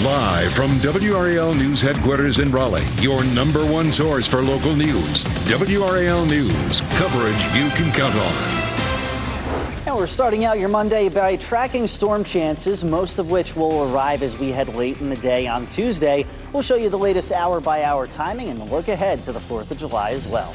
Live from WRAL News headquarters in Raleigh, your number one source for local news. WRAL News, coverage you can count on. And we're starting out your Monday by tracking storm chances, most of which will arrive as we head late in the day on Tuesday. We'll show you the latest hour-by-hour timing and look ahead to the 4th of July as well.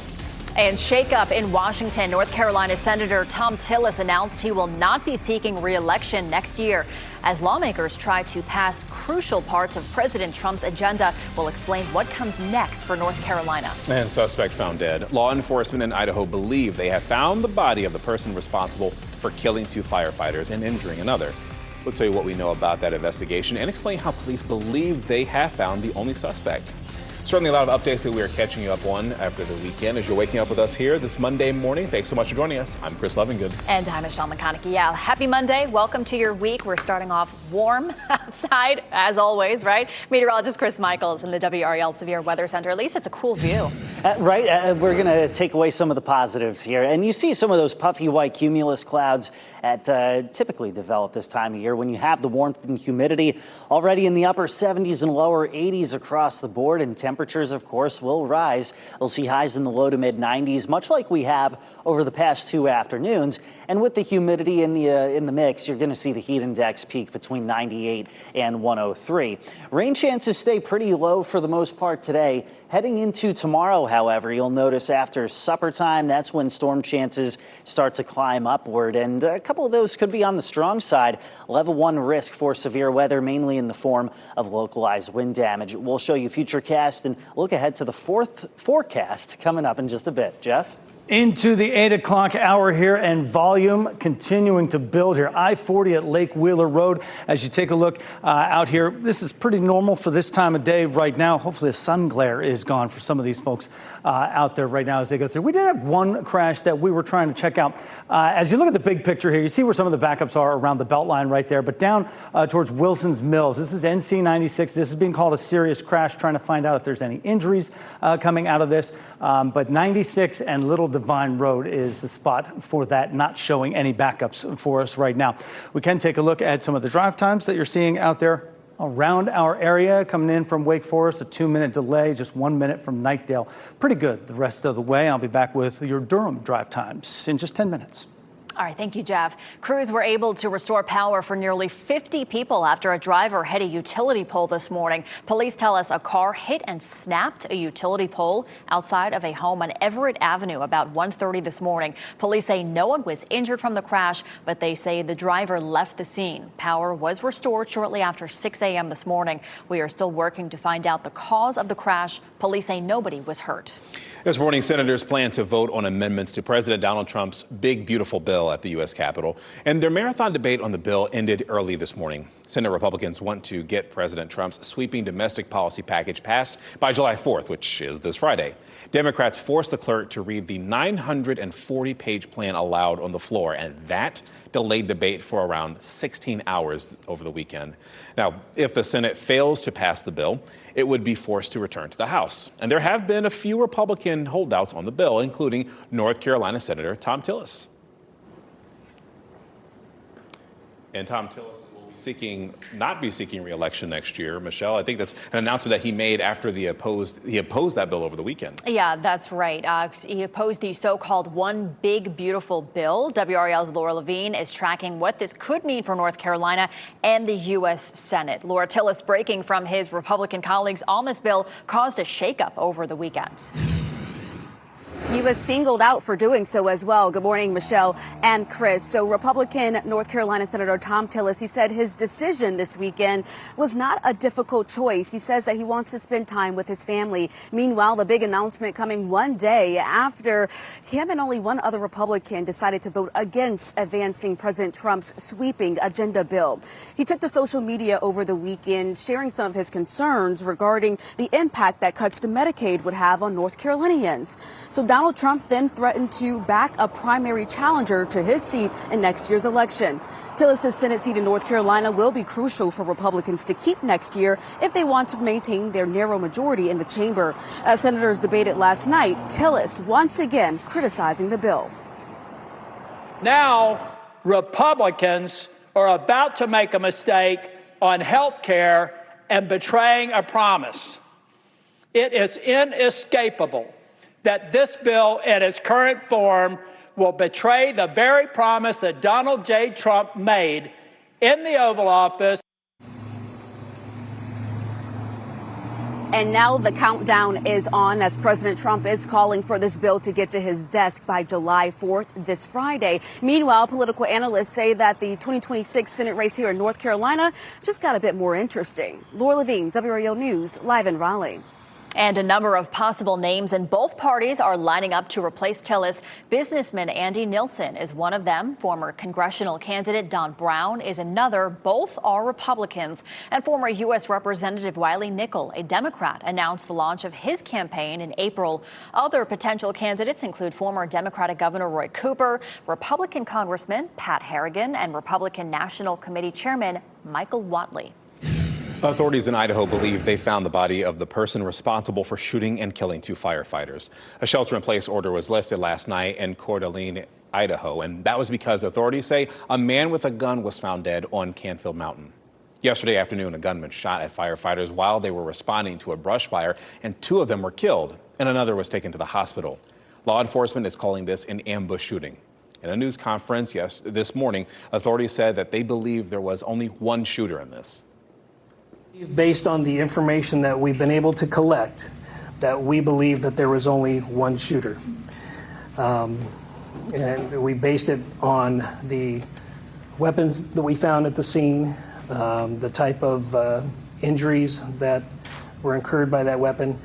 And shakeup in Washington. North Carolina Senator Thom Tillis announced he will not be seeking re-election next year as lawmakers try to pass crucial parts of President Trump's agenda. We'll explain what comes next for North Carolina. And suspect found dead. Law enforcement in Idaho believe they have found the body of the person responsible for killing 2 firefighters and injuring another. We'll tell you what we know about that investigation and explain how police believe they have found the only suspect. Certainly a lot of updates that we are catching you up on after the weekend as you're waking up with us here this Monday morning. Thanks so much for joining us. I'm Chris Lovingood. And I'm Michelle McConaughey. Yeah, happy Monday. Welcome to your week. We're starting off warm outside, as always, right? Meteorologist Chris Michaels in the WRAL Severe Weather Center. At least it's a cool view. We're going to take away some of the positives here. And you see some of those puffy white cumulus clouds that typically develop this time of year when you have the warmth and humidity already in the upper 70s and lower 80s across the board. And temperatures, of course, will rise. We'll see highs in the low to mid 90s, much like we have over the past 2 afternoons. And with the humidity in the mix, you're going to see the heat index peak between 98 and 103. Rain chances stay pretty low for the most part today. Heading into tomorrow, however, you'll notice after supper time, that's when storm chances start to climb upward. And a couple of those could be on the strong side. Level 1 risk for severe weather, mainly in the form of localized wind damage. We'll show you Futurecast and look ahead to the 4th forecast coming up in just a bit. Jeff? Into the 8 o'clock hour here, and volume continuing to build here. I-40 at Lake Wheeler Road. As you take a look out here, this is pretty normal for this time of day right now. Hopefully the sun glare is gone for some of these folks out there right now as they go through. We did have one crash that we were trying to check out. As you look at the big picture here, you see where some of the backups are around the Beltline right there, but down towards Wilson's Mills. This is NC 96. This is being called a serious crash, trying to find out if there's any injuries coming out of this. But 96 and Little Divine Road is the spot for that, not showing any backups for us right now. We can take a look at some of the drive times that you're seeing out there around our area. Coming in from Wake Forest, a 2-minute delay, just 1 minute from Knightdale. Pretty good the rest of the way. I'll be back with your Durham drive times in just 10 minutes. All right, thank you, Jeff. Crews were able to restore power for nearly 50 people after a driver hit a utility pole this morning. Police tell us a car hit and snapped a utility pole outside of a home on Everett Avenue about 1:30 this morning. Police say no one was injured from the crash, but they say the driver left the scene. Power was restored shortly after 6 a.m. this morning. We are still working to find out the cause of the crash. Police say nobody was hurt. This morning, senators plan to vote on amendments to President Donald Trump's big, beautiful bill at the U.S. Capitol. And their marathon debate on the bill ended early this morning. Senate Republicans want to get President Trump's sweeping domestic policy package passed by July 4th, which is this Friday. Democrats forced the clerk to read the 940-page plan aloud on the floor, and that delayed debate for around 16 hours over the weekend. Now, if the Senate fails to pass the bill, it would be forced to return to the House. And there have been a few Republican holdouts on the bill, including North Carolina Senator Thom Tillis. And Thom Tillis will not be seeking re-election next year. Michelle, I think that's an announcement that he made after he opposed that bill over the weekend. Yeah, that's right. He opposed the so-called One Big Beautiful Bill. WRAL's Laura Levine is tracking what this could mean for North Carolina and the U.S. Senate. Laura Tillis, breaking from his Republican colleagues on this bill, caused a shakeup over the weekend. He was singled out for doing so as well. Good morning, Michelle and Chris. So Republican North Carolina Senator Thom Tillis, he said his decision this weekend was not a difficult choice. He says that he wants to spend time with his family. Meanwhile, the big announcement coming one day after him and only one other Republican decided to vote against advancing President Trump's sweeping agenda bill. He took to social media over the weekend, sharing some of his concerns regarding the impact that cuts to Medicaid would have on North Carolinians. So Donald Trump then threatened to back a primary challenger to his seat in next year's election. Tillis' Senate seat in North Carolina will be crucial for Republicans to keep next year if they want to maintain their narrow majority in the chamber. As senators debated last night, Tillis once again criticizing the bill. Now, Republicans are about to make a mistake on health care and betraying a promise. It is inescapable that this bill in its current form will betray the very promise that Donald J. Trump made in the Oval Office. And now the countdown is on as President Trump is calling for this bill to get to his desk by July 4th, this Friday. Meanwhile, political analysts say that the 2026 Senate race here in North Carolina just got a bit more interesting. Laura Levine, WRAL News, live in Raleigh. And a number of possible names in both parties are lining up to replace Tillis. Businessman Andy Nilsen is one of them. Former congressional candidate Don Brown is another. Both are Republicans. And former U.S. Representative Wiley Nickel, a Democrat, announced the launch of his campaign in April. Other potential candidates include former Democratic Governor Roy Cooper, Republican Congressman Pat Harrigan, and Republican National Committee Chairman Michael Whatley. Authorities in Idaho believe they found the body of the person responsible for shooting and killing 2 firefighters. A shelter-in-place order was lifted last night in Coeur d'Alene, Idaho, and that was because authorities say a man with a gun was found dead on Canfield Mountain. Yesterday afternoon, a gunman shot at firefighters while they were responding to a brush fire, and 2 of them were killed, and another was taken to the hospital. Law enforcement is calling this an ambush shooting. In a news conference this morning, authorities said that they believe there was only one shooter in this. Based on the information that we've been able to collect, that we believe that there was only one shooter. And we based it on the weapons that we found at the scene, the type of injuries that were incurred by that weapon.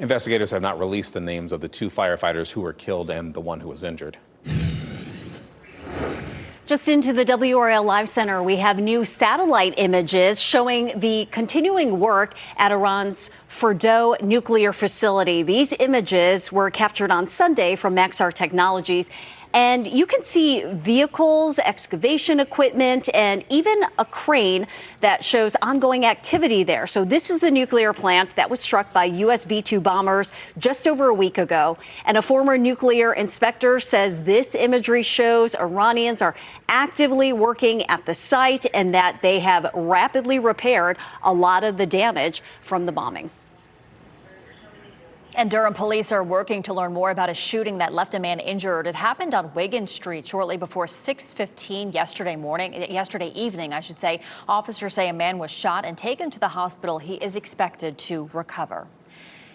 Investigators have not released the names of the 2 firefighters who were killed and the one who was injured. Just into the WRAL Live Center, we have new satellite images showing the continuing work at Iran's Fordow nuclear facility. These images were captured on Sunday from Maxar Technologies. And you can see vehicles, excavation equipment, and even a crane that shows ongoing activity there. So this is the nuclear plant that was struck by U.S. B-2 bombers just over a week ago. And a former nuclear inspector says this imagery shows Iranians are actively working at the site and that they have rapidly repaired a lot of the damage from the bombing. And Durham police are working to learn more about a shooting that left a man injured. It happened on Wiggin Street shortly before 6:15 yesterday evening, I should say. Officers say a man was shot and taken to the hospital. He is expected to recover.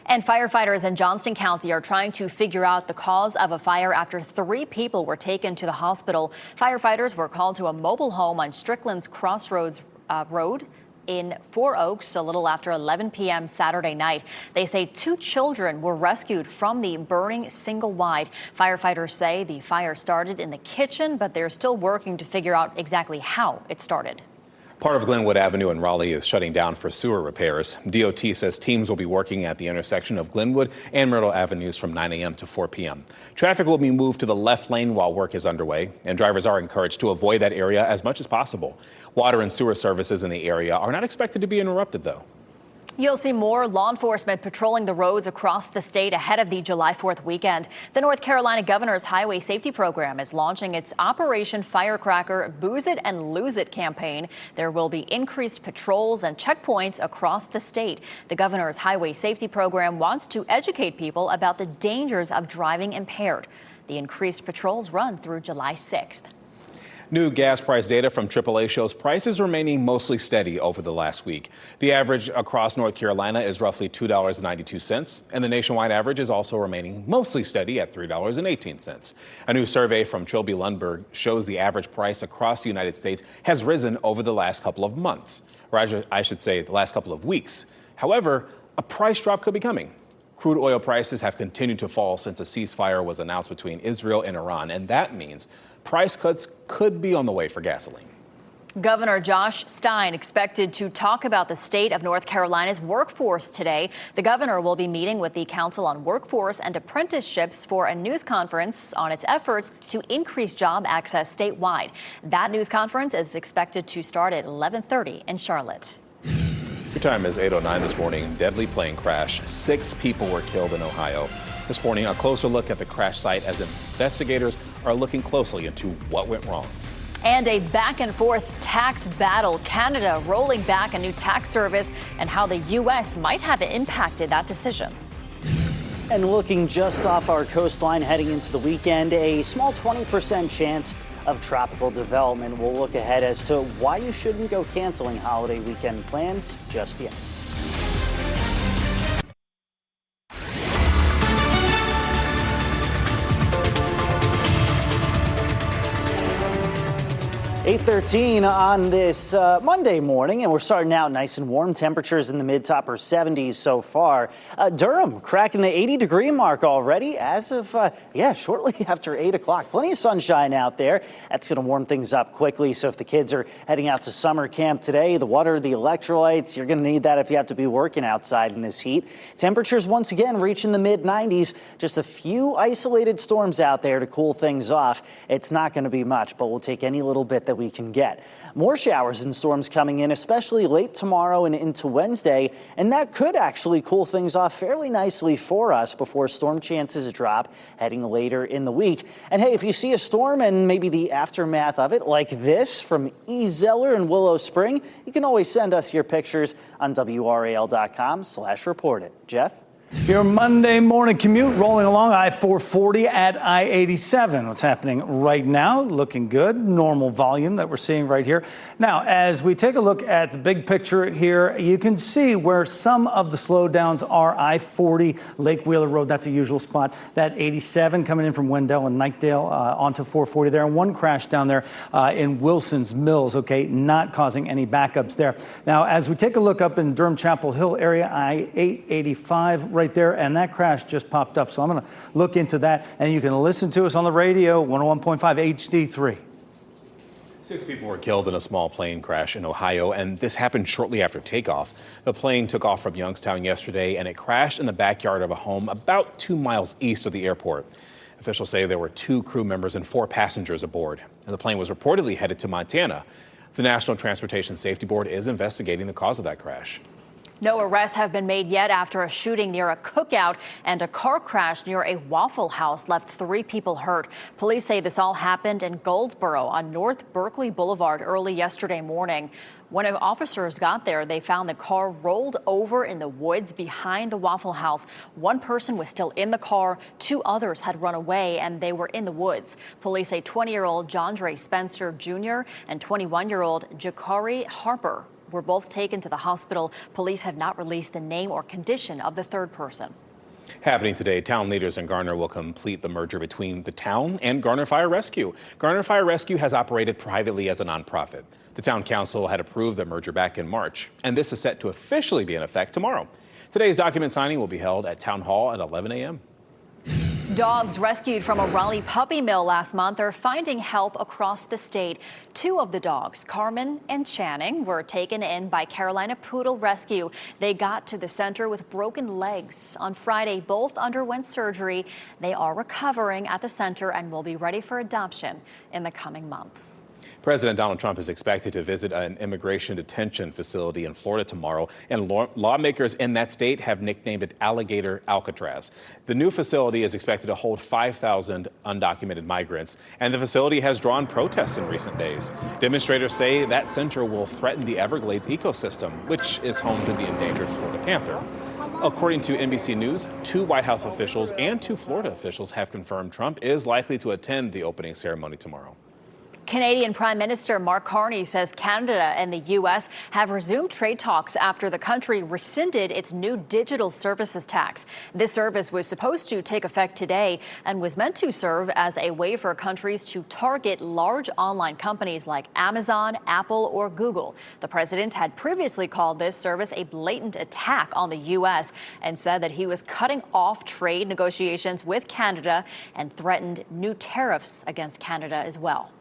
And firefighters in Johnston County are trying to figure out the cause of a fire after 3 people were taken to the hospital. Firefighters were called to a mobile home on Strickland's Crossroads Road in 4 Oaks a little after 11 p.m. Saturday night. They say 2 children were rescued from the burning single wide. Firefighters say the fire started in the kitchen, but they're still working to figure out exactly how it started. Part of Glenwood Avenue in Raleigh is shutting down for sewer repairs. DOT says teams will be working at the intersection of Glenwood and Myrtle Avenues from 9 a.m. to 4 p.m. Traffic will be moved to the left lane while work is underway, and drivers are encouraged to avoid that area as much as possible. Water and sewer services in the area are not expected to be interrupted, though. You'll see more law enforcement patrolling the roads across the state ahead of the July 4th weekend. The North Carolina Governor's Highway Safety Program is launching its Operation Firecracker Booze It and Lose It campaign. There will be increased patrols and checkpoints across the state. The Governor's Highway Safety Program wants to educate people about the dangers of driving impaired. The increased patrols run through July 6th. New gas price data from AAA shows prices remaining mostly steady over the last week. The average across North Carolina is roughly $2.92, and the nationwide average is also remaining mostly steady at $3.18. A new survey from Trilby Lundberg shows the average price across the United States has risen over the last couple of months, or I should say the last couple of weeks. However, a price drop could be coming. Crude oil prices have continued to fall since a ceasefire was announced between Israel and Iran, and that means price cuts could be on the way for gasoline. Governor Josh Stein expected to talk about the state of North Carolina's workforce today. The governor will be meeting with the Council on Workforce and Apprenticeships for a news conference on its efforts to increase job access statewide. That news conference is expected to start at 11:30 in Charlotte. Your time is 8:09 this morning. Deadly plane crash. 6 people were killed in Ohio. This morning, a closer look at the crash site as investigators are looking closely into what went wrong. And a back and forth tax battle. Canada rolling back a new tax service and how the U.S. might have impacted that decision. And looking just off our coastline heading into the weekend, a small 20% chance of tropical development. We'll look ahead as to why you shouldn't go canceling holiday weekend plans just yet. .13 on this Monday morning, and we're starting out nice and warm. Temperatures in the mid to upper 70s so far. Durham cracking the 80-degree mark already as of, shortly after 8 o'clock. Plenty of sunshine out there. That's going to warm things up quickly. So if the kids are heading out to summer camp today, the water, the electrolytes, you're going to need that if you have to be working outside in this heat. Temperatures once again reaching the mid 90s. Just a few isolated storms out there to cool things off. It's not going to be much, but we'll take any little bit that we can get. More showers and storms coming in, especially late tomorrow and into Wednesday, and that could actually cool things off fairly nicely for us before storm chances drop heading later in the week. And hey, if you see a storm and maybe the aftermath of it, like this from E. Zeller in Willow Spring, you can always send us your pictures on WRAL.com/report it. Jeff? Your Monday morning commute rolling along I-440 at I-87. What's happening right now? Looking good. Normal volume that we're seeing right here. Now, as we take a look at the big picture here, you can see where some of the slowdowns are. I-40, Lake Wheeler Road, that's a usual spot. That 87 coming in from Wendell and Knightdale onto 440 there. And one crash down there in Wilson's Mills, okay, not causing any backups there. Now, as we take a look up in Durham Chapel Hill area, I-885 right there, and that crash just popped up. So I'm going to look into that, and you can listen to us on the radio, 101.5 HD3. 6 people were killed in a small plane crash in Ohio, and this happened shortly after takeoff. The plane took off from Youngstown yesterday, and it crashed in the backyard of a home about 2 miles east of the airport. Officials say there were 2 crew members and 4 passengers aboard, and the plane was reportedly headed to Montana. The National Transportation Safety Board is investigating the cause of that crash. No arrests have been made yet after a shooting near a cookout and a car crash near a Waffle House left 3 people hurt. Police say this all happened in Goldsboro on North Berkeley Boulevard early yesterday morning. When officers got there, they found the car rolled over in the woods behind the Waffle House. 1 person was still in the car. 2 others had run away, and they were in the woods. Police say 20-year-old Jondre Spencer Jr. and 21-year-old Jakari Harper were both taken to the hospital. Police have not released the name or condition of the 3rd person. Happening today, town leaders in Garner will complete the merger between the town and Garner Fire Rescue. Garner Fire Rescue has operated privately as a nonprofit. The town council had approved the merger back in March, and this is set to officially be in effect tomorrow. Today's document signing will be held at Town Hall at 11 a.m. Dogs rescued from a Raleigh puppy mill last month are finding help across the state. 2 of the dogs, Carmen and Channing, were taken in by Carolina Poodle Rescue. They got to the center with broken legs. On Friday, both underwent surgery. They are recovering at the center and will be ready for adoption in the coming months. President Donald Trump is expected to visit an immigration detention facility in Florida tomorrow, and lawmakers in that state have nicknamed it Alligator Alcatraz. The new facility is expected to hold 5,000 undocumented migrants, and the facility has drawn protests in recent days. Demonstrators say that center will threaten the Everglades ecosystem, which is home to the endangered Florida panther. According to NBC News, 2 White House officials and 2 Florida officials have confirmed Trump is likely to attend the opening ceremony tomorrow. Canadian Prime Minister Mark Carney says Canada and the U.S. have resumed trade talks after the country rescinded its new digital services tax. This service was supposed to take effect today and was meant to serve as a way for countries to target large online companies like Amazon, Apple, or Google. The president had previously called this service a blatant attack on the U.S. and said that he was cutting off trade negotiations with Canada and threatened new tariffs against Canada as well.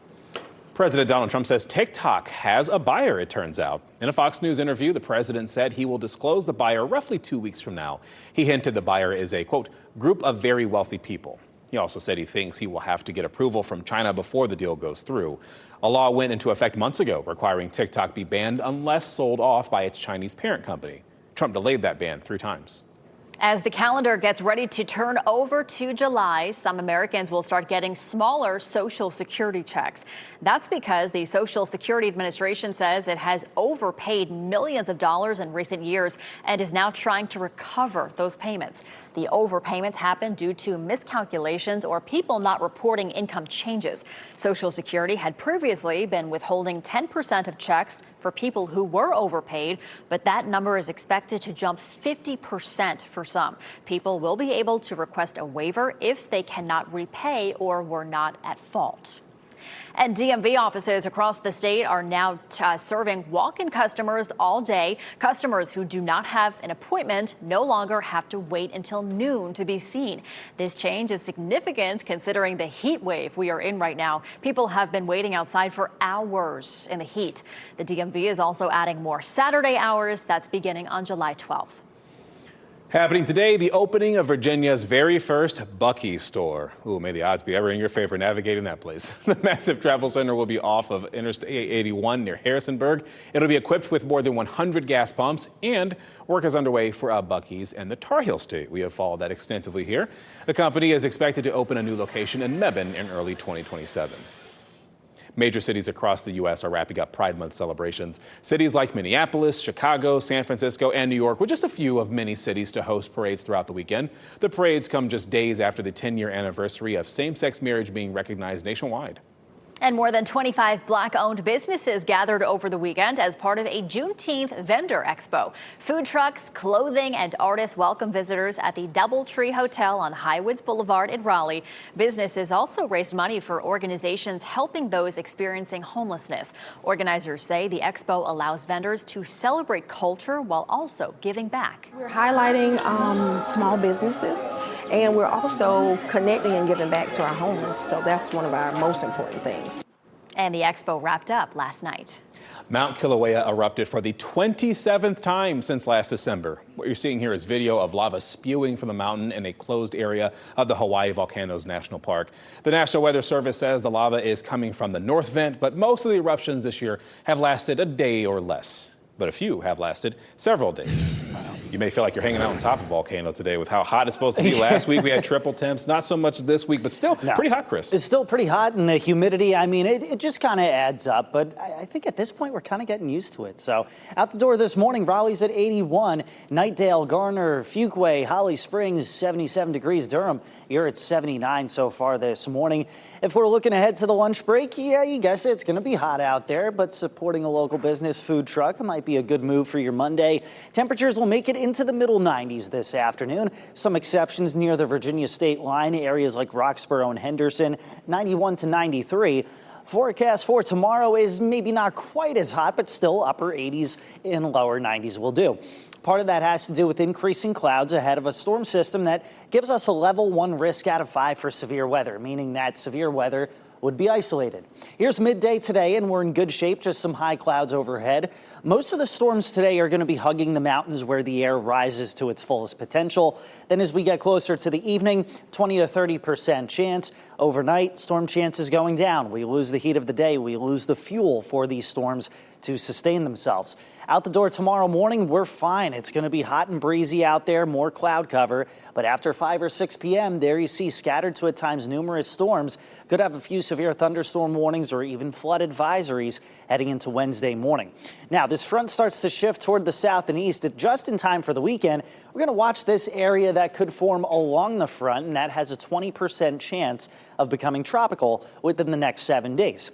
President Donald Trump says TikTok has a buyer, it turns out. In a Fox News interview, the president said he will disclose the buyer roughly 2 weeks from now. He hinted the buyer is a, quote, group of very wealthy people. He also said he thinks he will have to get approval from China before the deal goes through. A law went into effect months ago requiring TikTok be banned unless sold off by its Chinese parent company. Trump delayed that ban 3 times. As the calendar gets ready to turn over to July, some Americans will start getting smaller Social Security checks. That's because the Social Security Administration says it has overpaid millions of dollars in recent years and is now trying to recover those payments. The overpayments happen due to miscalculations or people not reporting income changes. Social Security had previously been withholding 10% of checks for people who were overpaid, but that number is expected to jump 50% for some. People will be able to request a waiver if they cannot repay or were not at fault. And DMV offices across the state are now serving walk-in customers all day. Customers who do not have an appointment no longer have to wait until noon to be seen. This change is significant considering the heat wave we are in right now. People have been waiting outside for hours in the heat. The DMV is also adding more Saturday hours. That's beginning on July 12th. Happening today, the opening of Virginia's very first Buc-ee's store. Ooh, may the odds be ever in your favor navigating that place. The massive travel center will be off of Interstate 81 near Harrisonburg. It'll be equipped with more than 100 gas pumps, and work is underway for Buc-ee's and the Tar Heel State. We have followed that extensively here. The company is expected to open a new location in Mebane in early 2027. Major cities across the U.S. are wrapping up Pride Month celebrations. Cities like Minneapolis, Chicago, San Francisco, and New York were just a few of many cities to host parades throughout the weekend. The parades come just days after the 10-year anniversary of same-sex marriage being recognized nationwide. And more than 25 Black-owned businesses gathered over the weekend as part of a Juneteenth vendor expo. Food trucks, clothing, and artists welcome visitors at the DoubleTree Hotel on Highwoods Boulevard in Raleigh. Businesses also raised money for organizations helping those experiencing homelessness. Organizers say the expo allows vendors to celebrate culture while also giving back. We're highlighting small businesses, and we're also connecting and giving back to our homeless. So that's one of our most important things. And the expo wrapped up last night. Mount Kilauea erupted for the 27th time since last December. What you're seeing here is video of lava spewing from the mountain in a closed area of the Hawaii Volcanoes National Park. The National Weather Service says the lava is coming from the north vent, but most of the eruptions this year have lasted a day or less. But a few have lasted several days. You may feel like you're hanging out on top of a volcano today with how hot it's supposed to be. Last week we had triple temps, not so much this week, but still pretty hot, Chris. It's still pretty hot, and the humidity, I mean, it just kind of adds up. But I think at this point we're kind of getting used to it. So out the door this morning, Raleigh's at 81, Knightdale, Garner, Fuquay, Holly Springs, 77 degrees. Durham, you're at 79 so far this morning. If we're looking ahead to the lunch break, yeah, you guess it's going to be hot out there, but supporting a local business food truck might be a good move for your Monday. Temperatures will make it into the middle 90s this afternoon. Some exceptions near the Virginia state line, areas like Roxborough and Henderson, 91 to 93. Forecast for tomorrow is maybe not quite as hot, but still upper 80s and lower 90s will do. Part of that has to do with increasing clouds ahead of a storm system that gives us a level 1 risk out of 5 for severe weather, meaning that severe weather would be isolated. Here's midday today, and we're in good shape, just some high clouds overhead. Most of the storms today are going to be hugging the mountains where the air rises to its fullest potential. Then as we get closer to the evening, 20 to 30% chance. Overnight, storm chances going down. We lose the heat of the day. We lose the fuel for these storms to sustain themselves. Out the door tomorrow morning, we're fine. It's going to be hot and breezy out there, more cloud cover. But after 5 or 6 p.m., there you see scattered to at times numerous storms. Could have a few severe thunderstorm warnings or even flood advisories heading into Wednesday morning. Now, this front starts to shift toward the south and east just in time for the weekend. We're going to watch this area that could form along the front, and that has a 20% chance of becoming tropical within the next 7 days.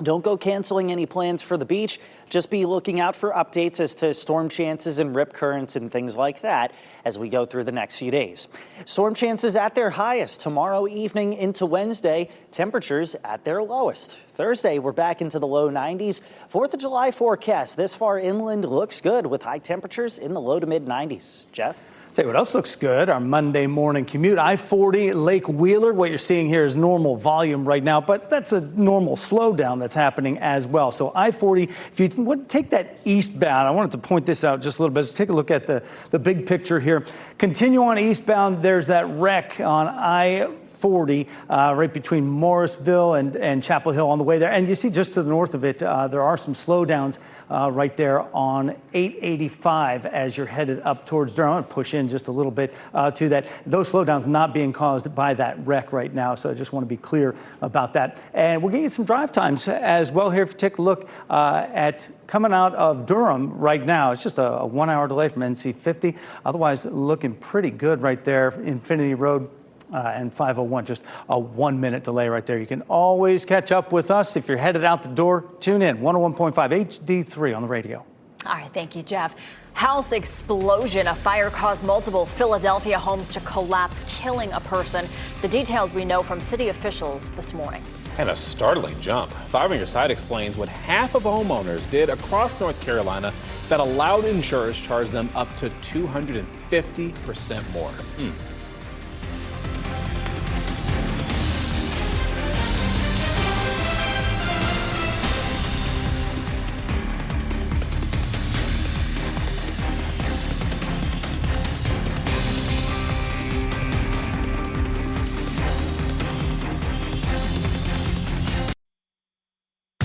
Don't go canceling any plans for the beach. Just be looking out for updates as to storm chances and rip currents and things like that as we go through the next few days. Storm chances at their highest tomorrow evening into Wednesday. Temperatures at their lowest. Thursday, we're back into the low 90s. 4th of July forecast this far inland looks good with high temperatures in the low to mid 90s. Jeff? Tell you what else looks good, our Monday morning commute. I-40 Lake Wheeler. What you're seeing here is normal volume right now, but that's a normal slowdown that's happening as well. So I-40, if you would take that eastbound, I wanted to point this out just a little bit. So take a look at the big picture here. Continue on eastbound. There's that wreck on I-40. 40 right between Morrisville and Chapel Hill on the way there. And you see just to the north of it, there are some slowdowns right there on 885 as you're headed up towards Durham. I'm going to push in just a little bit to that. Those slowdowns not being caused by that wreck right now, so I just want to be clear about that. And we'll get you some drive times as well here. If you take a look at coming out of Durham right now, it's just a 1 hour delay from NC 50. Otherwise, looking pretty good right there. Infinity Road and 501, just a 1 minute delay right there. You can always catch up with us if you're headed out the door. Tune in 101.5 HD3 on the radio. All right, thank you, Jeff. House explosion. A fire caused multiple Philadelphia homes to collapse, killing a person. The details we know from city officials this morning. And a startling jump. 5 on Your Side explains what half of homeowners did across North Carolina that allowed insurers to charge them up to 250% more.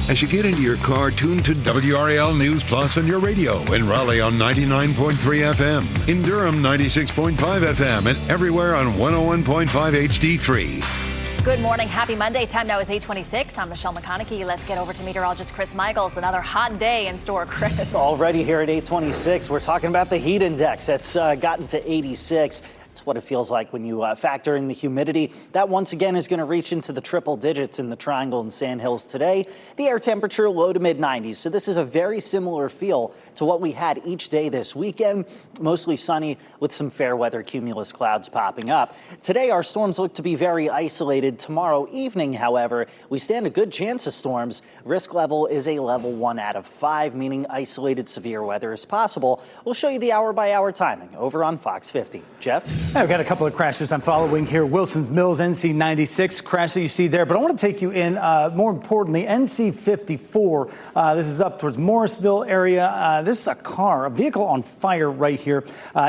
As you get into your car, tune to WRAL News Plus on your radio. In Raleigh on 99.3 FM. In Durham, 96.5 FM. And everywhere on 101.5 HD3. Good morning. Happy Monday. Time now is 8:26. I'm Michelle McConaughey. Let's get over to meteorologist Chris Michaels. Another hot day in store, Chris. Already here at 8:26, we're talking about the heat index. That's gotten to 86. It's what it feels like when you factor in the humidity. That once again is going to reach into the triple digits in the Triangle and Sand Hills today. The air temperature low to mid 90s. So this is a very similar feel to what we had each day this weekend. Mostly sunny with some fair weather cumulus clouds popping up. Today our storms look to be very isolated. Tomorrow evening, however, we stand a good chance of storms. Risk level is a level 1 out of 5, meaning isolated severe weather is possible. We'll show you the hour by hour timing over on Fox 50. Jeff? I've got a couple of crashes I'm following here. Wilson's Mills, NC 96 crash that you see there. But I want to take you in, more importantly, NC 54. This is up towards Morrisville area. This is a vehicle on fire right here.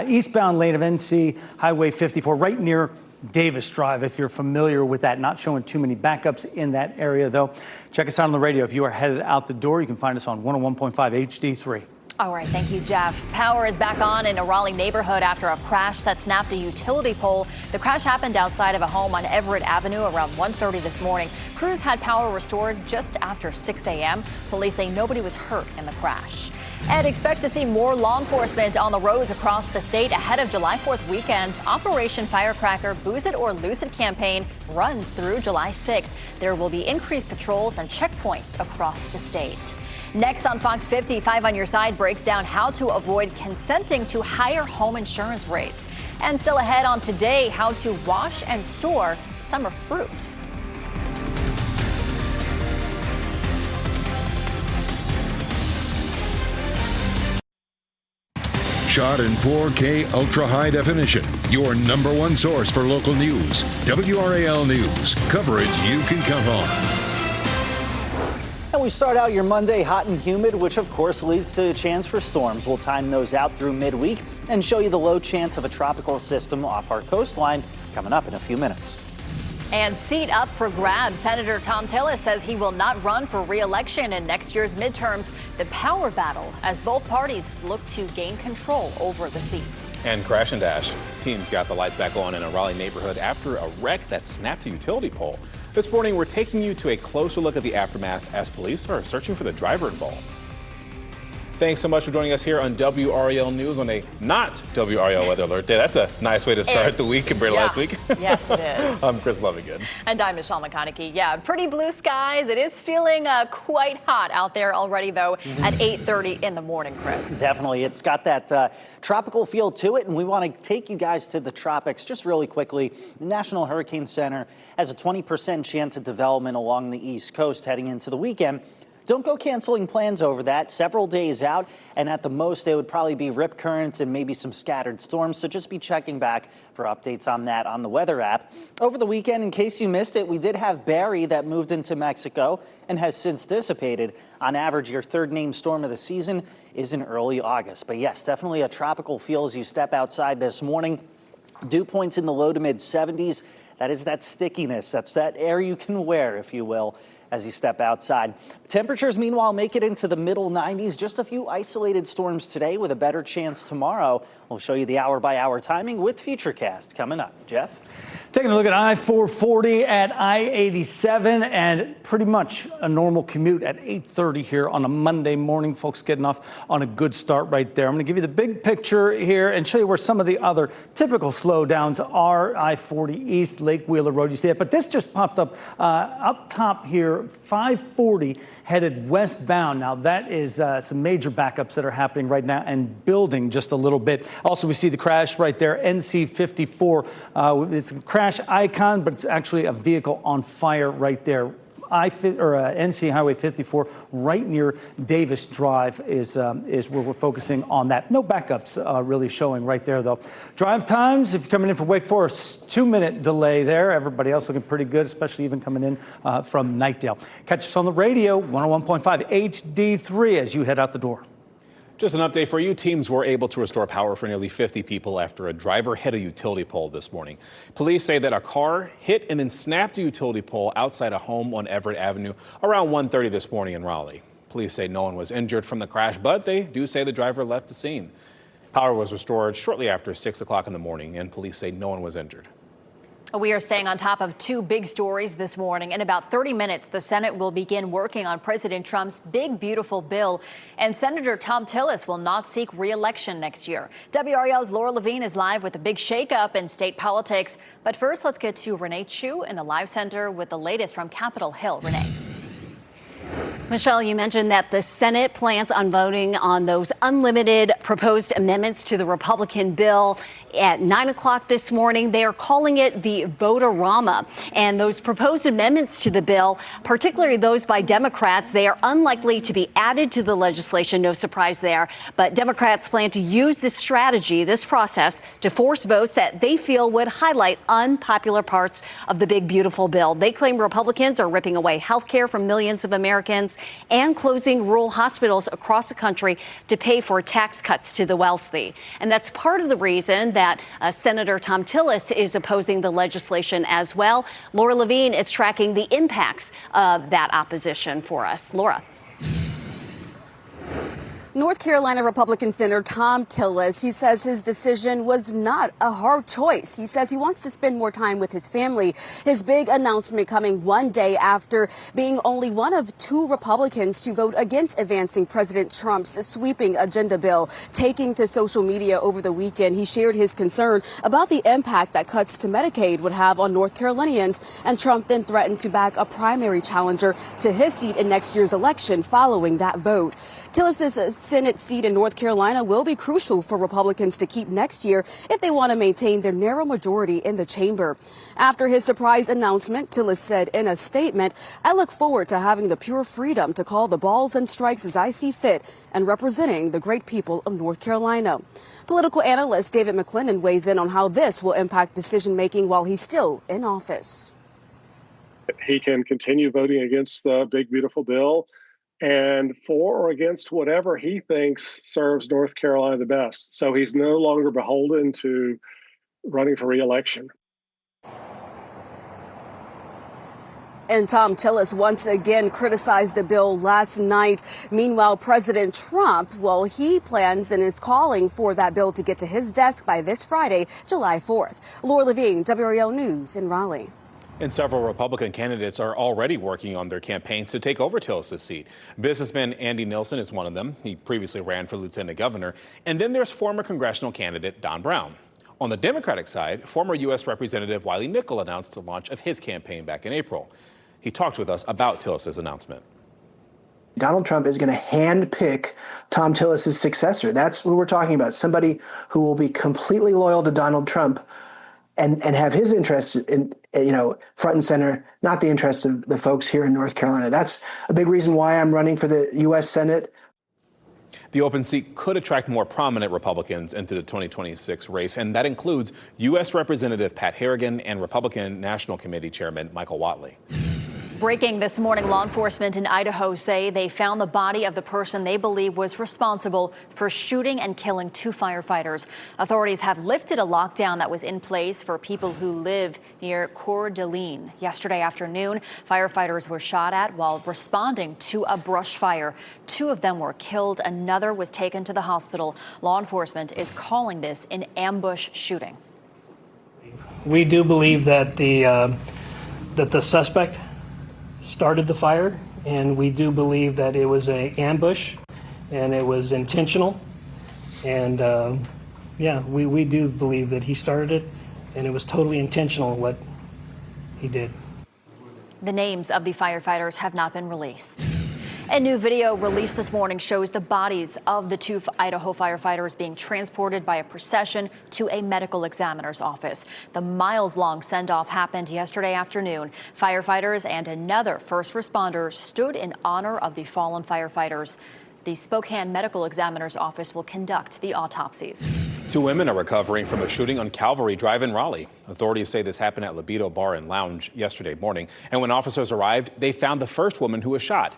Eastbound lane of NC Highway 54, right near Davis Drive, if you're familiar with that. Not showing too many backups in that area, though. Check us out on the radio. If you are headed out the door, you can find us on 101.5 HD3. All right, thank you, Jeff. Power is back on in a Raleigh neighborhood after a crash that snapped a utility pole. The crash happened outside of a home on Everett Avenue around 1:30 this morning. Crews had power restored just after 6 a.m. Police say nobody was hurt in the crash. And expect to see more law enforcement on the roads across the state ahead of July 4th weekend. Operation Firecracker Booze It or Lose It campaign runs through July 6th. There will be increased patrols and checkpoints across the state. Next on Fox 50, 5 on Your Side breaks down how to avoid consenting to higher home insurance rates. And still ahead on Today, how to wash and store summer fruit. Shot in 4K ultra high definition. Your number one source for local news. WRAL News. Coverage you can count on. And we start out your Monday hot and humid, which of course leads to a chance for storms. We'll time those out through midweek and show you the low chance of a tropical system off our coastline coming up in a few minutes. And seat up for grabs. Senator Tom Tillis says he will not run for re-election in next year's midterms. The power battle as both parties look to gain control over the seat. And crash and dash. Teams got the lights back on in a Raleigh neighborhood after a wreck that snapped a utility pole. This morning, we're taking you to a closer look at the aftermath as police are searching for the driver involved. Thanks so much for joining us here on WRAL News on a not WRAL Weather Alert Day. That's a nice way to start the week compared to last week. Yes, it is. I'm Chris Lovigan. And I'm Michelle McConaughey. Yeah, pretty blue skies. It is feeling quite hot out there already, though, at 8:30 in the morning, Chris. Definitely. It's got that tropical feel to it, and we want to take you guys to the tropics just really quickly. The National Hurricane Center has a 20% chance of development along the East Coast heading into the weekend. Don't go canceling plans over that. Several days out, and at the most, they would probably be rip currents and maybe some scattered storms. So just be checking back for updates on that on the weather app. Over the weekend, in case you missed it, we did have Barry that moved into Mexico and has since dissipated. On average, your third named storm of the season is in early August. But yes, definitely a tropical feel as you step outside this morning. Dew points in the low to mid 70s. That is that stickiness. That's that air you can wear, if you will, as you step outside. Temperatures, meanwhile, make it into the middle 90s. Just a few isolated storms today with a better chance tomorrow. We'll show you the hour-by-hour timing with Futurecast coming up. Jeff? Taking a look at I-440 at I-87 and pretty much a normal commute at 8:30 here on a Monday morning. Folks getting off on a good start right there. I'm going to give you the big picture here and show you where some of the other typical slowdowns are. I-40 East, Lake Wheeler Road, you see it. But this just popped up top here, 540 headed westbound. Now that is some major backups that are happening right now and building just a little bit. Also, we see the crash right there, NC 54. It's a crash icon, but it's actually a vehicle on fire right there. NC Highway 54 right near Davis Drive is where we're focusing on that. No backups really showing right there, though. Drive times, if you're coming in from Wake Forest, 2-minute delay there. Everybody else looking pretty good, especially even coming in from Knightdale. Catch us on the radio, 101.5 HD3 as you head out the door. Just an update for you. Teams were able to restore power for nearly 50 people after a driver hit a utility pole this morning. Police say that a car hit and then snapped a utility pole outside a home on Everett Avenue around 1:30 this morning in Raleigh. Police say no one was injured from the crash, but they do say the driver left the scene. Power was restored shortly after 6 o'clock in the morning, and police say no one was injured. We are staying on top of two big stories this morning. In about 30 minutes, the Senate will begin working on President Trump's big, beautiful bill. And Senator Thom Tillis will not seek re-election next year. WRAL's Laura Levine is live with a big shakeup in state politics. But first, let's get to Renee Chu in the Live Center with the latest from Capitol Hill. Renee. Michelle, you mentioned that the Senate plans on voting on those unlimited proposed amendments to the Republican bill at 9 o'clock this morning. They are calling it the Vote-a-Rama. And those proposed amendments to the bill, particularly those by Democrats, they are unlikely to be added to the legislation. No surprise there. But Democrats plan to use this strategy, this process, to force votes that they feel would highlight unpopular parts of the big, beautiful bill. They claim Republicans are ripping away health care from millions of Americans and closing rural hospitals across the country to pay for tax cuts to the wealthy. And that's part of the reason that Senator Thom Tillis is opposing the legislation as well. Laura Levine is tracking the impacts of that opposition for us. Laura. North Carolina Republican Senator Thom Tillis, he says his decision was not a hard choice. He says he wants to spend more time with his family. His big announcement coming one day after being only one of two Republicans to vote against advancing President Trump's sweeping agenda bill. Taking to social media over the weekend, he shared his concern about the impact that cuts to Medicaid would have on North Carolinians, and Trump then threatened to back a primary challenger to his seat in next year's election following that vote. Tillis's Senate seat in North Carolina will be crucial for Republicans to keep next year if they want to maintain their narrow majority in the chamber. After his surprise announcement, Tillis said in a statement, "I look forward to having the pure freedom to call the balls and strikes as I see fit and representing the great people of North Carolina." Political analyst David McClendon weighs in on how this will impact decision making while he's still in office. He can continue voting against the big, beautiful bill and for or against whatever he thinks serves North Carolina the best. So he's no longer beholden to running for re-election. And Thom Tillis once again criticized the bill last night. Meanwhile, President Trump, well, he plans and is calling for that bill to get to his desk by this Friday, July 4th. Laura Levine, WRAL News in Raleigh. And several Republican candidates are already working on their campaigns to take over Tillis' seat. Businessman Andy Nilsen is one of them. He previously ran for lieutenant governor. And then there's former congressional candidate Don Brown. On the Democratic side, former U.S. Representative Wiley Nickel announced the launch of his campaign back in April. He talked with us about Tillis' announcement. Donald Trump is going to handpick Thom Tillis' successor. That's what we're talking about. Somebody who will be completely loyal to Donald Trump and have his interests in, front and center, not the interests of the folks here in North Carolina. That's a big reason why I'm running for the U.S. Senate. The open seat could attract more prominent Republicans into the 2026 race, and that includes U.S. Representative Pat Harrigan and Republican National Committee Chairman Michael Whatley. Breaking this morning, law enforcement in Idaho say they found the body of the person they believe was responsible for shooting and killing 2 firefighters. Authorities have lifted a lockdown that was in place for people who live near Coeur d'Alene. Yesterday afternoon, firefighters were shot at while responding to a brush fire. 2 of them were killed. Another was taken to the hospital. Law enforcement is calling this an ambush shooting. We do believe that the suspect started the fire, and we do believe that it was an ambush and it was intentional. And we do believe that he started it, and it was totally intentional what he did. The names of the firefighters have not been released. A new video released this morning shows the bodies of the 2 Idaho firefighters being transported by a procession to a medical examiner's office. The miles-long send-off happened yesterday afternoon. Firefighters and another first responder stood in honor of the fallen firefighters. The Spokane Medical Examiner's Office will conduct the autopsies. 2 women are recovering from a shooting on Calvary Drive in Raleigh. Authorities say this happened at Libido Bar and Lounge yesterday morning. And when officers arrived, they found the first woman who was shot.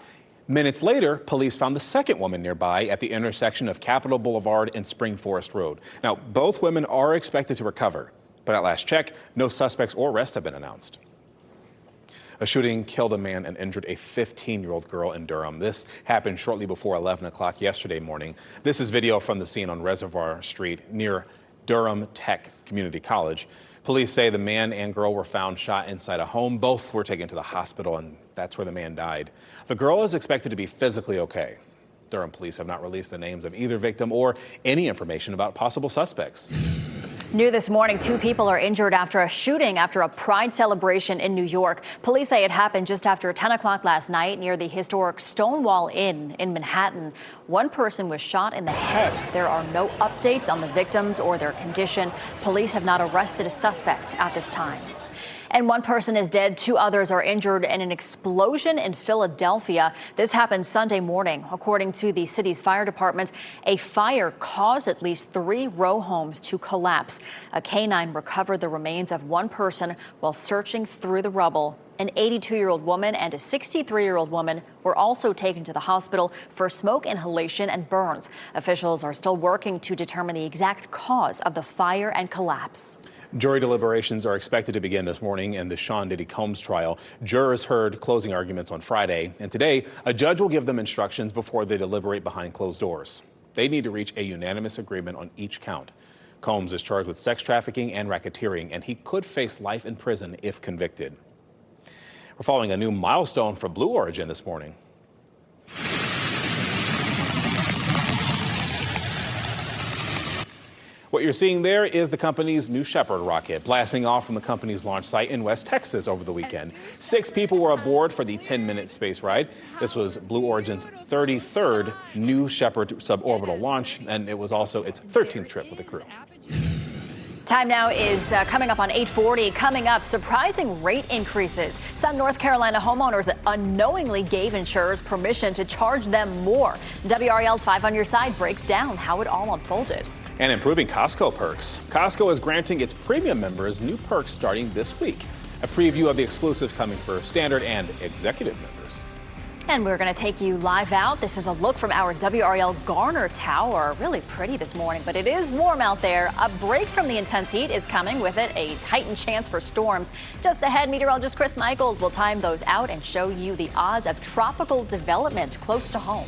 Minutes later, police found the second woman nearby at the intersection of Capitol Boulevard and Spring Forest Road. Now, both women are expected to recover, but at last check, no suspects or arrests have been announced. A shooting killed a man and injured a 15-year-old girl in Durham. This happened shortly before 11 o'clock yesterday morning. This is video from the scene on Reservoir Street near Durham Tech Community College. Police say the man and girl were found shot inside a home. Both were taken to the hospital, and that's where the man died. The girl is expected to be physically okay. Durham police have not released the names of either victim or any information about possible suspects. New this morning, 2 people are injured after a shooting after a pride celebration in New York. Police say it happened just after 10 o'clock last night near the historic Stonewall Inn in Manhattan. 1 person was shot in the head. There are no updates on the victims or their condition. Police have not arrested a suspect at this time. And 1 person is dead, 2 others are injured in an explosion in Philadelphia. This happened Sunday morning. According to the city's fire department, a fire caused at least 3 row homes to collapse. A canine recovered the remains of 1 person while searching through the rubble. An 82-year-old woman and a 63-year-old woman were also taken to the hospital for smoke inhalation and burns. Officials are still working to determine the exact cause of the fire and collapse. Jury deliberations are expected to begin this morning in the Sean Diddy Combs trial. Jurors heard closing arguments on Friday, and today a judge will give them instructions before they deliberate behind closed doors. They need to reach a unanimous agreement on each count. Combs is charged with sex trafficking and racketeering, and he could face life in prison if convicted. We're following a new milestone for Blue Origin this morning. What you're seeing there is the company's New Shepard rocket blasting off from the company's launch site in West Texas over the weekend. 6 people were aboard for the 10-minute space ride. This was Blue Origin's 33rd New Shepard suborbital launch, and it was also its 13th trip with the crew. Time now is coming up on 8:40. Coming up, surprising rate increases. Some North Carolina homeowners unknowingly gave insurers permission to charge them more. WRAL's 5 on Your Side breaks down how it all unfolded. And improving Costco perks. Costco is granting its premium members new perks starting this week. A preview of the exclusives coming for standard and executive members. And we're going to take you live out. This is a look from our WRAL Garner Tower. Really pretty this morning, but it is warm out there. A break from the intense heat is coming with it, a heightened chance for storms. Just ahead, meteorologist Chris Michaels will time those out and show you the odds of tropical development close to home.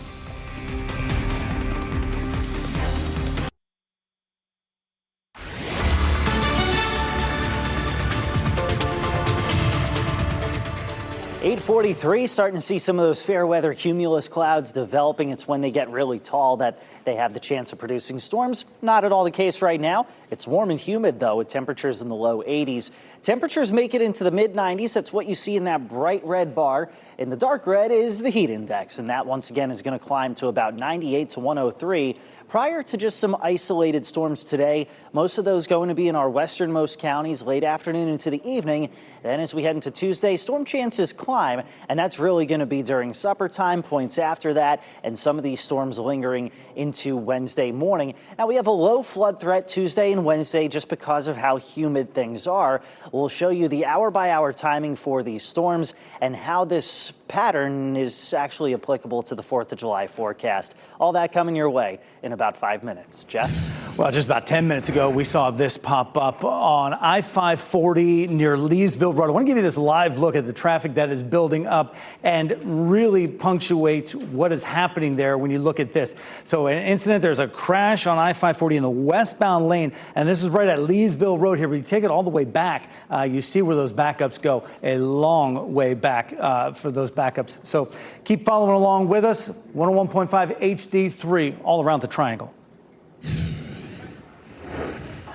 .43, starting to see some of those fair weather cumulus clouds developing. It's when they get really tall that they have the chance of producing storms. Not at all the case right now. It's warm and humid, though, with temperatures in the low 80s. Temperatures make it into the mid-90s. That's what you see in that bright red bar. In the dark red is the heat index, and that once again is going to climb to about 98 to 103. prior to just some isolated storms today. Most of those going to be in our westernmost counties late afternoon into the evening. Then as we head into Tuesday, storm chances climb, and that's really going to be during supper time, points after that, and some of these storms lingering into Wednesday morning. Now, we have a low flood threat Tuesday and Wednesday just because of how humid things are. We'll show you the hour-by-hour timing for these storms and how this pattern is actually applicable to the 4th of July forecast. All that coming your way in about 5 minutes. Jeff? Well, just about 10 minutes ago, we saw this pop up on I-540 near Leesville Road. I want to give you this live look at the traffic that is building up and really punctuate what is happening there when you look at this. So an incident, there's a crash on I-540 in the westbound lane, and this is right at Leesville Road here. But you take it all the way back, you see where those backups go, a long way back for those backups. So keep following along with us. 101.5 HD3 all around the triangle.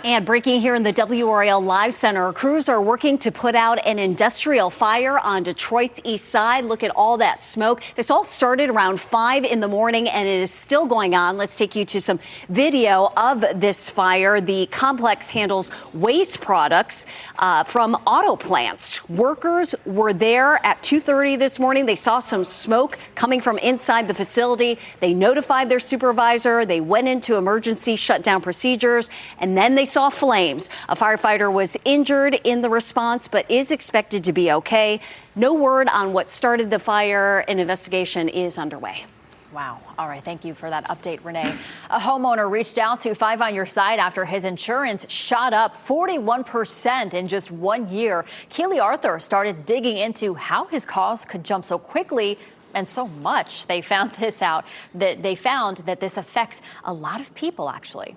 And breaking here in the WRAL Live Center, crews are working to put out an industrial fire on Detroit's east side. Look at all that smoke. This all started around 5 in the morning and it is still going on. Let's take you to some video of this fire. The complex handles waste products from auto plants. Workers were there at 2:30 this morning. They saw some smoke coming from inside the facility. They notified their supervisor. They went into emergency shutdown procedures, and then they saw flames. A firefighter was injured in the response, but is expected to be okay. No word on what started the fire. An investigation is underway. Wow. All right. Thank you for that update, Renee. A homeowner reached out to 5 on Your Side after his insurance shot up 41% in just 1 year. Keely Arthur started digging into how his costs could jump so quickly and so much. They found this out, that this affects a lot of people, actually.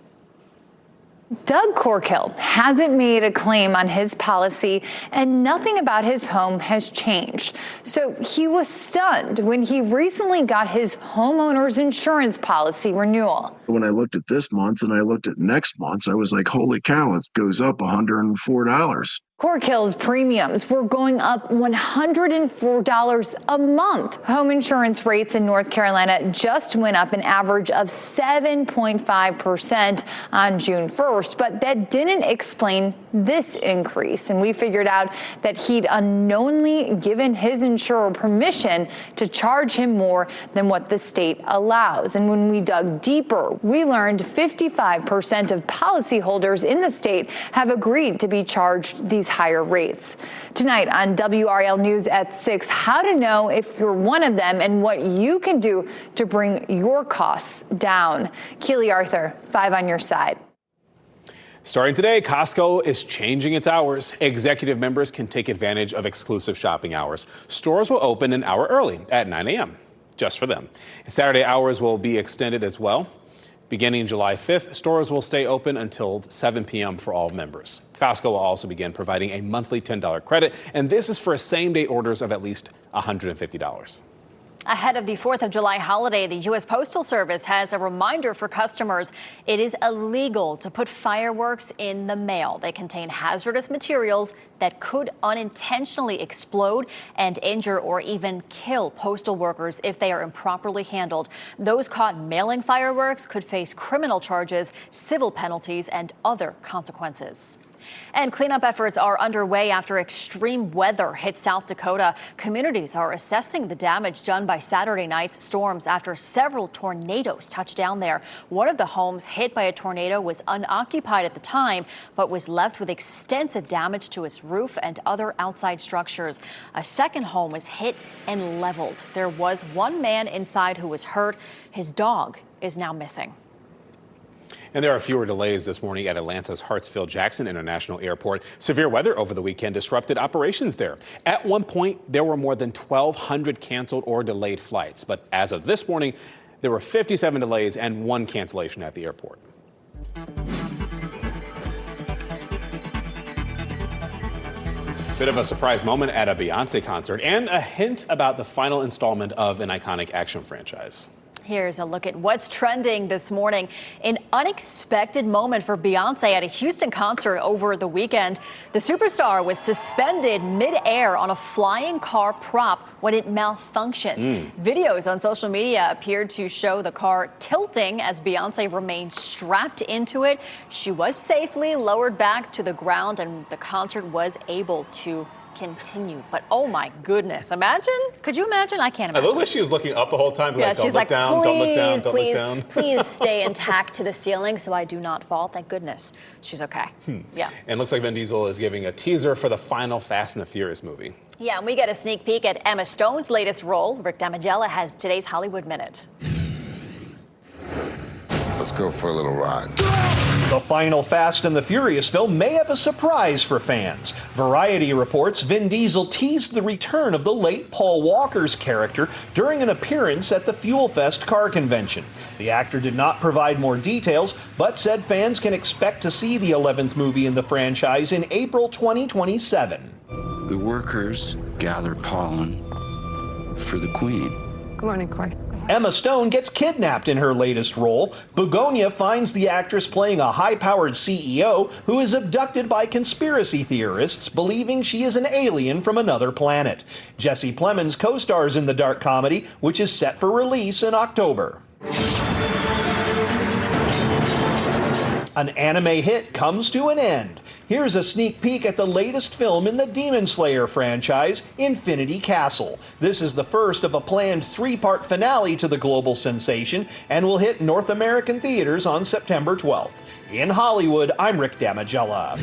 Doug Corkill hasn't made a claim on his policy, and nothing about his home has changed. So he was stunned when he recently got his homeowner's insurance policy renewal. When I looked at this month and I looked at next month's, I was like, holy cow, it goes up $104. Corkill's premiums were going up $104 a month. Home insurance rates in North Carolina just went up an average of 7.5% on June 1st, but that didn't explain this increase. And we figured out that he'd unknowingly given his insurer permission to charge him more than what the state allows. And when we dug deeper, we learned 55% of policyholders in the state have agreed to be charged these higher rates. Tonight on WRAL News at 6, how to know if you're one of them and what you can do to bring your costs down. Keely Arthur, 5 on Your Side. Starting today, Costco is changing its hours. Executive members can take advantage of exclusive shopping hours. Stores will open an hour early at 9 a.m. just for them. Saturday hours will be extended as well. Beginning July 5th, stores will stay open until 7 p.m. for all members. Costco will also begin providing a monthly $10 credit, and this is for same-day orders of at least $150. Ahead of the 4th of July holiday, the U.S. Postal Service has a reminder for customers. It is illegal to put fireworks in the mail. They contain hazardous materials that could unintentionally explode and injure or even kill postal workers if they are improperly handled. Those caught mailing fireworks could face criminal charges, civil penalties, and other consequences. And cleanup efforts are underway after extreme weather hit South Dakota. Communities are assessing the damage done by Saturday night's storms after several tornadoes touched down there. One of the homes hit by a tornado was unoccupied at the time, but was left with extensive damage to its roof and other outside structures. A second home was hit and leveled. There was one man inside who was hurt. His dog is now missing. And there are fewer delays this morning at Atlanta's Hartsfield-Jackson International Airport. Severe weather over the weekend disrupted operations there. At one point, there were more than 1,200 canceled or delayed flights. But as of this morning, there were 57 delays and 1 cancellation at the airport. Bit of a surprise moment at a Beyonce concert and a hint about the final installment of an iconic action franchise. Here's a look at what's trending this morning. An unexpected moment for Beyonce at a Houston concert over the weekend. The superstar was suspended mid-air on a flying car prop when it malfunctioned. Videos on social media appeared to show the car tilting as Beyonce remained strapped into it. She was safely lowered back to the ground and the concert was able to continue. But oh my goodness, could you imagine? I can't imagine. It looks like she was looking up the whole time. Yeah, Like, she's like, don't look down, don't please, look down. please stay intact to the ceiling so I do not fall. Thank goodness she's okay. Yeah. And looks like Vin Diesel is giving a teaser for the final Fast and the Furious movie. Yeah, and we get a sneak peek at Emma Stone's latest role. Rick Damigella has today's Hollywood Minute. Let's go for a little ride. The final Fast and the Furious film may have a surprise for fans. Variety reports Vin Diesel teased the return of the late Paul Walker's character during an appearance at the Fuel Fest car convention. The actor did not provide more details, but said fans can expect to see the 11th movie in the franchise in April 2027. The workers gather pollen for the queen. Good morning, Corey. Emma Stone gets kidnapped in her latest role. Begonia finds the actress playing a high-powered CEO who is abducted by conspiracy theorists believing she is an alien from another planet. Jesse Plemons co-stars in the dark comedy, which is set for release in October. An anime hit comes to an end. Here's a sneak peek at the latest film in the Demon Slayer franchise, Infinity Castle. This is the first of a planned 3-part finale to the global sensation and will hit North American theaters on September 12th. In Hollywood, I'm Rick Damigella.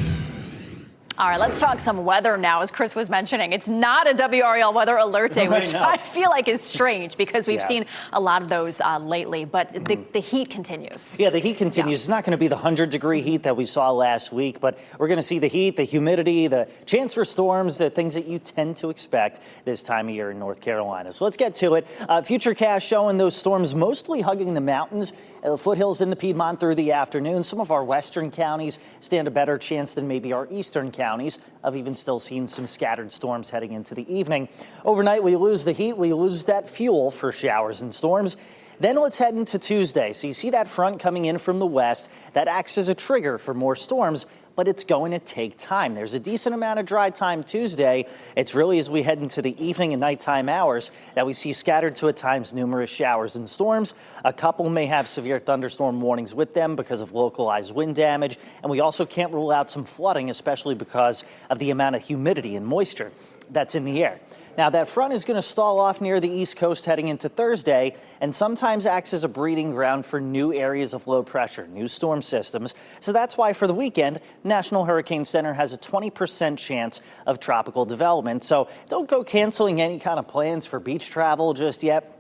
All right, let's talk some weather now. As Chris was mentioning, it's not a WRAL weather alert day, which I feel like is strange because we've seen a lot of those lately, but the heat continues. Yeah, the heat continues. It's not going to be the 100-degree heat that we saw last week, but we're going to see the heat, the humidity, the chance for storms, the things that you tend to expect this time of year in North Carolina. So let's get to it. Futurecast showing those storms mostly hugging the mountains, the foothills in the Piedmont through the afternoon. Some of our western counties stand a better chance than maybe our eastern counties of even still seeing some scattered storms heading into the evening. Overnight, we lose the heat. We lose that fuel for showers and storms. Then let's head into Tuesday. So you see that front coming in from the west. That acts as a trigger for more storms, but it's going to take time. There's a decent amount of dry time Tuesday. It's really as we head into the evening and nighttime hours that we see scattered to at times numerous showers and storms. A couple may have severe thunderstorm warnings with them because of localized wind damage. And we also can't rule out some flooding, especially because of the amount of humidity and moisture that's in the air. Now, that front is going to stall off near the East Coast heading into Thursday and sometimes acts as a breeding ground for new areas of low pressure, new storm systems. So that's why for the weekend, National Hurricane Center has a 20% chance of tropical development. So don't go canceling any kind of plans for beach travel just yet.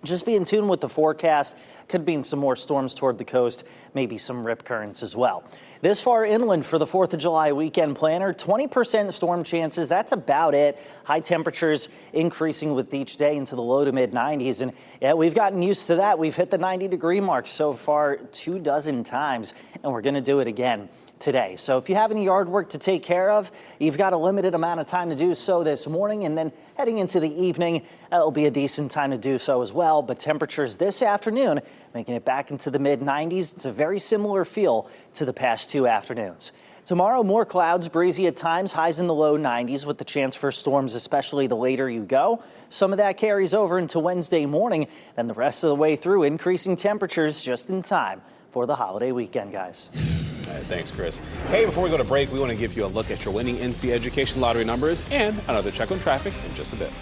Just be in tune with the forecast. Could be some more storms toward the coast, maybe some rip currents as well. This far inland for the 4th of July weekend planner, 20% storm chances. That's about it. High temperatures increasing with each day into the low to mid 90s. And yeah, we've gotten used to that. We've hit the 90-degree mark so far 24 times, and we're going to do it again today. So if you have any yard work to take care of, you've got a limited amount of time to do so this morning, and then heading into the evening, it'll be a decent time to do so as well. But temperatures this afternoon making it back into the mid 90s. It's a very similar feel to the past 2 afternoons. Tomorrow, more clouds, breezy at times, highs in the low 90s with the chance for storms, especially the later you go. Some of that carries over into Wednesday morning, then the rest of the way through, increasing temperatures just in time for the holiday weekend, guys. All right, thanks, Chris. Hey, before we go to break, we want to give you a look at your winning NC Education lottery numbers and another check on traffic in just a bit.